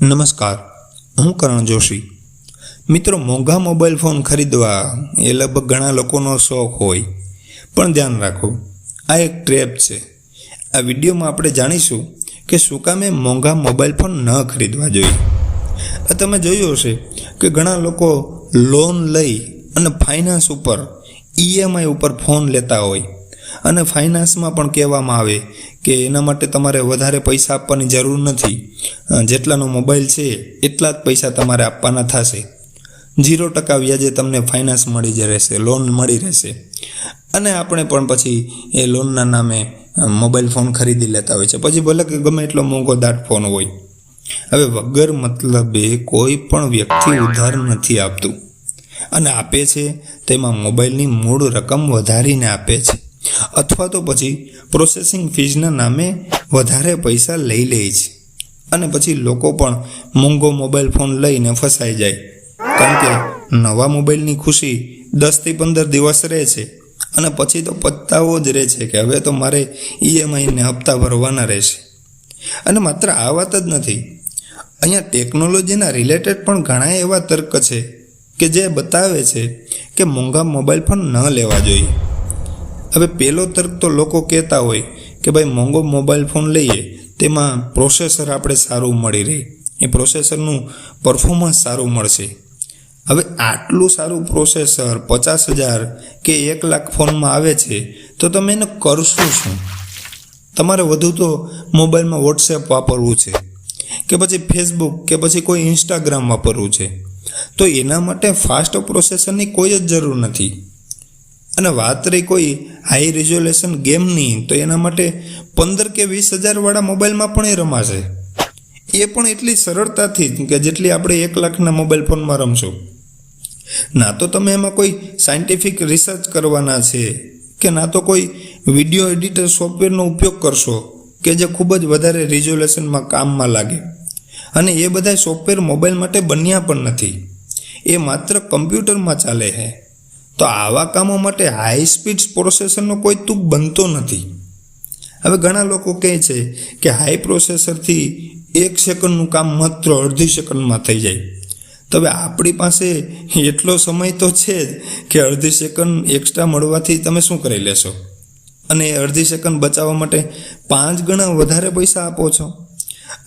નમસ્કાર, હું કરણ જોશી। મિત્રો, મોંઘા મોબાઈલ ફોન ખરીદવા એ લગભગ ઘણા લોકોનો શોખ હોય, પણ ધ્યાન રાખો, આ એક ટ્રેપ છે। આ વિડીયોમાં આપણે જાણીશું કે શું કામે મોંઘા મોબાઈલ ફોન ન ખરીદવા જોઈએ। તમે જોયું હશે કે ઘણા લોકો લોન લઈ અને ફાઇનાન્સ ઉપર EMI ઉપર ફોન લેતા હોય, અને ફાઇનાન્સમાં પણ કહેવામાં આવે કે એના માટે તમારે વધારે પૈસા આપવાની જરૂર નથી, જેટલાનો મોબાઈલ છે એટલા જ પૈસા તમારે આપવાના થશે। 0% વ્યાજે તમને ફાઇનાન્સ મળી જ રહેશે, લોન મળી રહેશે, અને આપણે પણ પછી એ લોનના નામે મોબાઈલ ફોન ખરીદી લેતા હોય છે, પછી ભલે કે ગમે એટલો મોંઘો દાટ ફોન હોય। હવે વગર મતલબે કોઈ પણ વ્યક્તિ ઉધાર નથી આપતું, અને આપે છે તેમાં મોબાઈલની મૂળ રકમ વધારીને આપે છે, અથવા તો પછી પ્રોસેસિંગ ફીઝના નામે વધારે પૈસા લઈ લે છે, અને પછી લોકો પણ મોંઘો મોબાઈલ ફોન લઈને ફસાઈ જાય, કારણ કે નવા મોબાઈલની ખુશી 10થી 15 દિવસ રહે છે, અને પછી તો પસ્તાવો જ રહે છે કે હવે તો મારે EMI ને હપ્તા ભરવાના રહેશે। અને માત્ર આ વાત જ નથી, અહીંયા ટેકનોલોજીના રિલેટેડ પણ ઘણા એવા તર્ક છે કે જે બતાવે છે કે મોંઘા મોબાઈલ ફોન ન લેવા જોઈએ। હવે પહેલો તર્ક તો લોકો કહેતા હોય કે ભાઈ મોંઘો મોબાઈલ ફોન લઈએ તેમાં પ્રોસેસર આપણે સારું મળી રહે, એ પ્રોસેસરનું પરફોર્મન્સ સારું મળશે। હવે આટલું સારું પ્રોસેસર 50,000 કે 1 લાખ ફોનમાં આવે છે, તો તમે એને કરશો શું? તમારે વધુ તો મોબાઈલમાં વોટ્સએપ વાપરવું છે, કે પછી ફેસબુક કે પછી કોઈ ઇન્સ્ટાગ્રામ વાપરવું છે, તો એના માટે ફાસ્ટ પ્રોસેસરની કોઈ જ જરૂર નથી। અને વાત રહી કોઈ હાઈ રિઝોલ્યુશન ગેમની, તો એના માટે 15 કે 20,000 વાળા મોબાઈલમાં પણ એ રમાશે, એ પણ એટલી સરળતાથી કે જેટલી આપણે 1 લાખના મોબાઈલ ફોનમાં રમશું। ના તો તમે એમાં કોઈ સાયન્ટિફિક રિસર્ચ કરવાના છે, કે ના તો કોઈ વિડીયો એડિટર સોફ્ટવેરનો ઉપયોગ કરશો કે જે ખૂબ જ વધારે રિઝોલ્યુશનમાં કામમાં લાગે, અને એ બધા સોફ્ટવેર મોબાઈલ માટે બન્યા પણ નથી, એ માત્ર કમ્પ્યુટરમાં ચાલે છે। તો આવા કામો માટે હાઈ સ્પીડ પ્રોસેસરનો કોઈ તુક બનતો નથી। હવે ઘણા લોકો કહે છે કે હાઈ પ્રોસેસરથી 1 સેકન્ડનું કામ માત્ર અડધી સેકન્ડમાં થઈ જાય। તો હવે આપણી પાસે એટલો સમય તો છે જ કે અડધી સેકન્ડ એક્સ્ટ્રા મળવાથી તમે શું કરી લેશો, અને એ અડધી સેકન્ડ બચાવવા માટે 5 ગણા વધારે પૈસા આપો છો।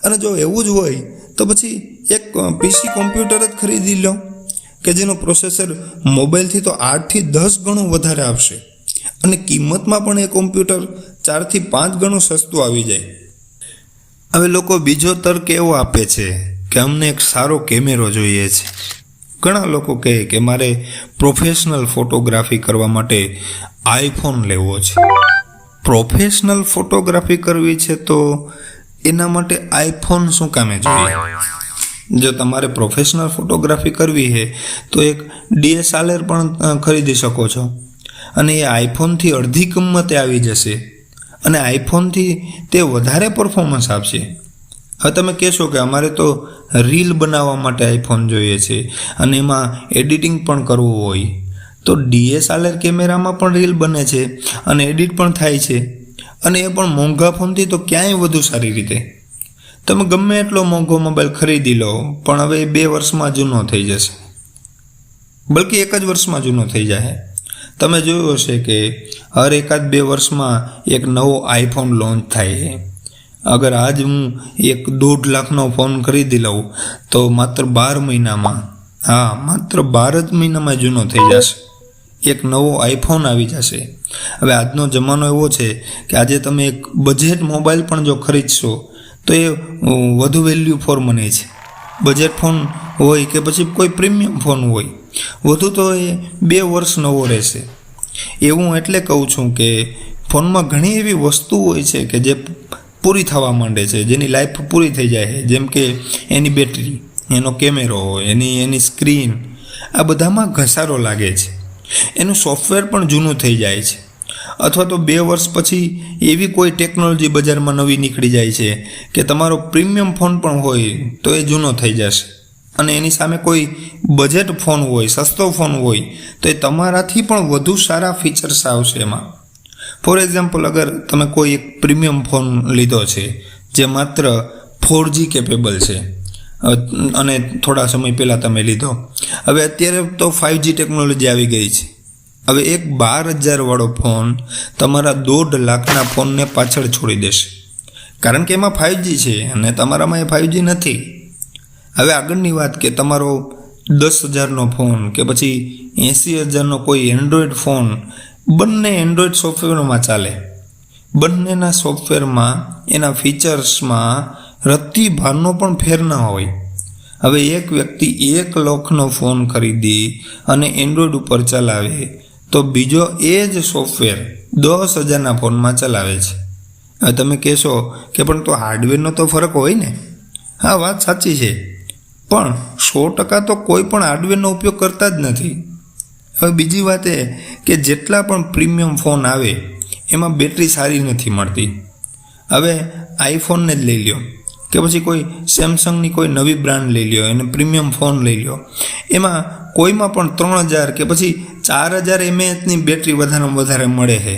અને જો એવું જ હોય તો પછી એક PC કોમ્પ્યુટર જ ખરીદી લો કે જેનું પ્રોસેસર મોબાઈલથી તો 8 થી 10 ગણું વધારે આપશે, અને કિંમતમાં પણ એ કોમ્પ્યુટર 4 થી 5 ગણું સસ્તું આવી જાય। હવે લોકો બીજો તર્ક એવો આપે છે કે અમને એક સારો કેમેરો જોઈએ છે। ઘણા લોકો કહે કે મારે પ્રોફેશનલ ફોટોગ્રાફી કરવા માટે આઈફોન લેવો છે। પ્રોફેશનલ ફોટોગ્રાફી કરવી છે તો એના માટે આઈફોન શું કામે જોઈએ? જો તમારે પ્રોફેશનલ ફોટોગ્રાફી કરવી છે તો એક DSLR પણ ખરીદી શકો છો, અને એ આઈફોનથી અડધી કિંમતે આવી જશે, અને આઈફોનથી તે વધારે પરફોર્મન્સ આપશે। હવે તમે કહેશો કે અમારે તો રીલ બનાવવા માટે આઈફોન જોઈએ છે, અને એમાં એડિટિંગ પણ કરવું હોય, તો DSLR કેમેરામાં પણ રીલ બને છે અને એડિટ પણ થાય છે, અને એ પણ મોંઘા ફોનથી તો ક્યાંય વધુ સારી રીતે। તમે ગમે એટલો મોંઘો મોબાઈલ ખરીદી લો, પણ હવે 2 વર્ષમાં જૂનો થઈ જશે, બલકે 1 જ વર્ષમાં જૂનો થઈ જાય। તમે જોયું હશે કે હર 1-2 વર્ષમાં એક નવો આઈફોન લોન્ચ થાય છે। અગર આજ હું એક 1.5 લાખનો ફોન ખરીદી લઉં તો માત્ર 12 મહિનામાં, માત્ર 12 જ મહિનામાં જૂનો થઈ જશે, એક નવો આઈફોન આવી જશે। હવે આજનો જમાનો એવો છે કે આજે તમે એક બજેટ મોબાઈલ પણ જો ખરીદશો તો એ વધુ વેલ્યુ ફોર મની છે। બજેટ ફોન હોય કે પછી કોઈ પ્રીમિયમ ફોન હોય, વધુ તો એ 2 વર્ષ નવો રહેશે। એવું એટલે કહું છું કે ફોનમાં ઘણી એવી વસ્તુ હોય છે કે જે પૂરી થવા માંડે છે, જેની લાઈફ પૂરી થઈ જાય છે, જેમ કે એની બેટરી, એનો કેમેરો, એની સ્ક્રીન, આ બધામાં ઘસારો લાગે છે, એનું સોફ્ટવેર પણ જૂનું થઈ જાય છે, અથવા તો 2 વર્ષ પછી એવી કોઈ ટેકનોલોજી બજારમાં નવી નીકળી જાય છે કે તમારો પ્રીમિયમ ફોન પણ હોય તો એ જૂનો થઈ જશે, અને એની સામે કોઈ બજેટ ફોન હોય, સસ્તો ફોન હોય, તો એ તમારાથી પણ વધુ સારા ફીચર્સ આવશે એમાં। ફોર એક્ઝામ્પલ, અગર તમે કોઈ એક પ્રીમિયમ ફોન લીધો છે જે માત્ર 4G કેપેબલ છે, અને થોડા સમય પહેલાં તમે લીધો. હવે અત્યારે તો 5G ટેકનોલોજી આવી ગઈ છે. હવે એક 12,000 ફોન તમારા 1.5 લાખના ફોનને પાછળ છોડી દેશે, કારણ કે એમાં 5G છે અને તમારામાં એ 5G નથી. હવે આગળની વાત કે તમારો 10,000નો ફોન કે પછી 80,000નો કોઈ એન્ડ્રોઈડ ફોન, બંને એન્ડ્રોઈડ સોફ્ટવેરમાં ચાલે. બંનેના સોફ્ટવેરમાં એના ફીચર્સમાં રત્તી ભારનો પણ ફેર ન હોય. હવે એક વ્યક્તિ 1 લાખનો ફોન ખરીદી અને એન્ડ્રોઈડ ઉપર ચલાવે તો બીજો એ જ સોફ્ટવેર 10,000ના ફોનમાં ચલાવે છે. હવે તમે કહેશો કે પણ તો હાર્ડવેરનો તો ફરક હોય ને. હા, વાત સાચી છે, પણ 100% તો કોઈ પણ હાર્ડવેરનો ઉપયોગ કરતા જ નથી. હવે બીજી વાત એ કે જેટલા પણ પ્રીમિયમ ફોન આવે એમાં બેટરી સારી નથી મળતી. હવે આઈફોનને જ લઈ લ્યો કે પછી કોઈ સેમસંગની કોઈ નવી બ્રાન્ડ લઈ લ્યો, એને પ્રીમિયમ ફોન લઈ લ્યો, એમાં કોઈમાં પણ 3,000 કે પછી 4,000 mAhની બેટરી વધારેમાં વધારે મળે છે.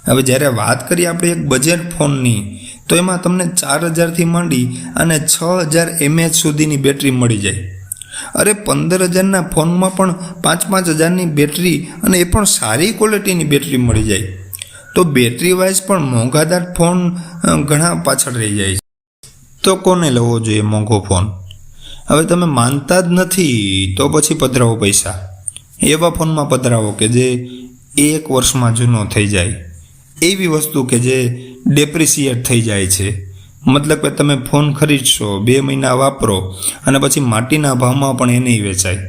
હવે જ્યારે વાત કરીએ આપણે એક બજેટ ફોનની, તો એમાં તમને 4,000થી માંડી અને 6,000 mAh સુધીની બેટરી મળી જાય. અરે 15,000ના ફોનમાં પણ 5,000ની બેટરી, અને એ પણ સારી ક્વોલિટીની બેટરી મળી જાય. તો બેટરી વાઇઝ પણ મોંઘાદાર ફોન ઘણા પાછળ રહી જાય છે. તો કોને લેવો જોઈએ મોંઘો ફોન? હવે તમે માનતા જ નથી તો પછી પધરાવો પૈસા. એવા ફોનમાં પધરાવો કે જે 1 વર્ષમાં જૂનો થઈ જાય, એવી વસ્તુ કે જે ડેપ્રિસિએટ થઈ જાય છે. મતલબ કે તમે ફોન ખરીદશો, 2 મહિના વાપરો અને પછી માટીના ભાવમાં પણ એ નહીં વેચાય.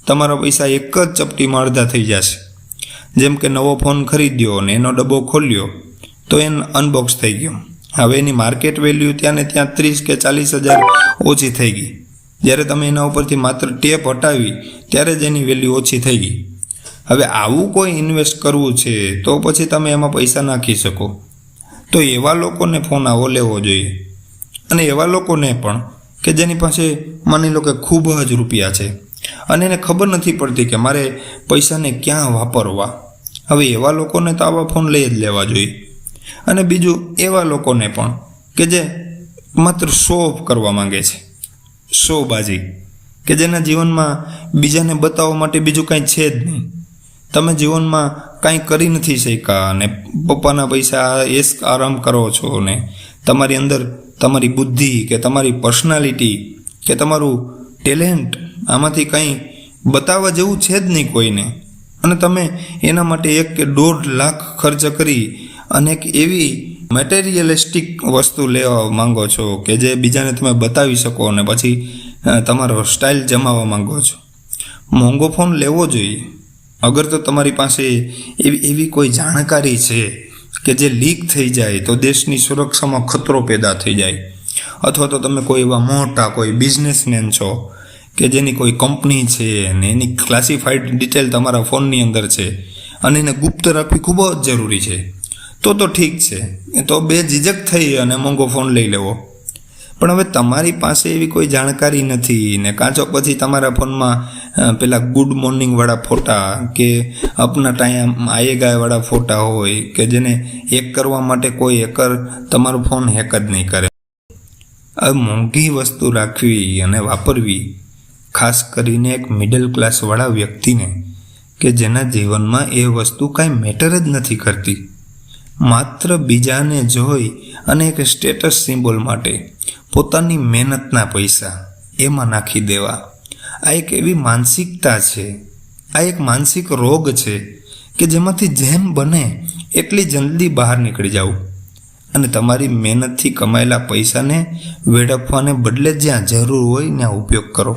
તમારા પૈસા એક જ ચપટીમાં અડધા થઈ જશે. જેમ કે નવો ફોન ખરીદ્યો અને એનો ડબ્બો ખોલ્યો તો એ અનબોક્સ થઈ ગયો. હવે એની માર્કેટ વેલ્યુ ત્યાં ને ત્યાં 30,000 કે 40,000 ઓછી થઈ ગઈ. જ્યારે તમે એના ઉપરથી માત્ર ટેપ હટાવી ત્યારે જ એની વેલ્યુ ઓછી થઈ ગઈ. હવે આવું કોઈ ઇન્વેસ્ટ કરવું છે તો પછી તમે એમાં પૈસા નાખી શકો. તો એવા લોકોને ફોન આવો લેવો જોઈએ. અને એવા લોકોને પણ કે જેની પાસે માની લો કે ખૂબ જ રૂપિયા છે અને એને ખબર નથી પડતી કે મારે પૈસાને ક્યાં વાપરવા. હવે એવા લોકોને તો આવા ફોન લઈ જ લેવા જોઈએ. અને બીજું એવા લોકોને પણ કે જે માત્ર શો ઓફ કરવા માંગે છે, શોબાજી, કે જેના જીવનમાં બીજાને બતાવવા માટે બીજું કાંઈ છે જ નહીં. તમે જીવનમાં કાંઈ કરી નથી શક્યા અને પપ્પાના પૈસા આરામ કરો છો ને તમારી અંદર તમારી બુદ્ધિ કે તમારી પર્સનાલિટી કે તમારું ટેલેન્ટ આમાંથી કંઈ બતાવવા જેવું છે જ નહીં કોઈને. અને તમે એના માટે 1 કે 1.5 લાખ ખર્ચ કરી અને એક એવી મટીરિયલિસ્ટિક વસ્તુ લેવા માંગો છો કે જે બીજાને તમે બતાવી શકો અને પછી તમારો સ્ટાઇલ જમાવવા માંગો છો. મોંઘો ફોન લેવો જોઈએ અગર તો તમારી પાસે એવી કોઈ જાણકારી છે કે જે લીક થઈ જાય તો દેશની સુરક્ષામાં ખતરો પેદા થઈ જાય, અથવા તો તમે કોઈ એવા મોટા કોઈ બિઝનેસમેન છો કે જેની કોઈ કંપની છે અને એની ક્લાસિફાઈડ ડિટેલ તમારા ફોનની અંદર છે અને એને ગુપ્ત રાખવી ખૂબ જ જરૂરી છે, તો ઠીક છે, તો બેઝિજક થઈ અને મોંઘો ફોન લઈ લેવો. પણ હવે તમારી પાસે એવી કોઈ જાણકારી નથી ને કાચો પછી તમારા ફોનમાં પેલા ગુડ મોર્નિંગવાળા ફોટા કે અપના ટાઈમ આયેગાવાળા ફોટા હોય કે જેને હેક કરવા માટે કોઈ હેકર તમારો ફોન હેક જ નહીં કરે. હવે મોંઘી વસ્તુ રાખવી અને વાપરવી ખાસ કરીને એક મિડલ ક્લાસવાળા વ્યક્તિને કે જેના જીવનમાં એ વસ્તુ કાંઈ મેટર જ નથી કરતી, માત્ર બીજાને જોઈ અને એક સ્ટેટસ સિમ્બોલ માટે પોતાની મહેનતના પૈસા એમાં નાખી દેવા, આ એક એવી માનસિકતા છે, આ એક માનસિક રોગ છે કે જેમાંથી જેમ બને એટલી જલ્દી બહાર નીકળી જાવ અને તમારી મહેનતથી કમાયેલા પૈસાને વેડફવાને બદલે જ્યાં જરૂર હોય ત્યાં ઉપયોગ કરો.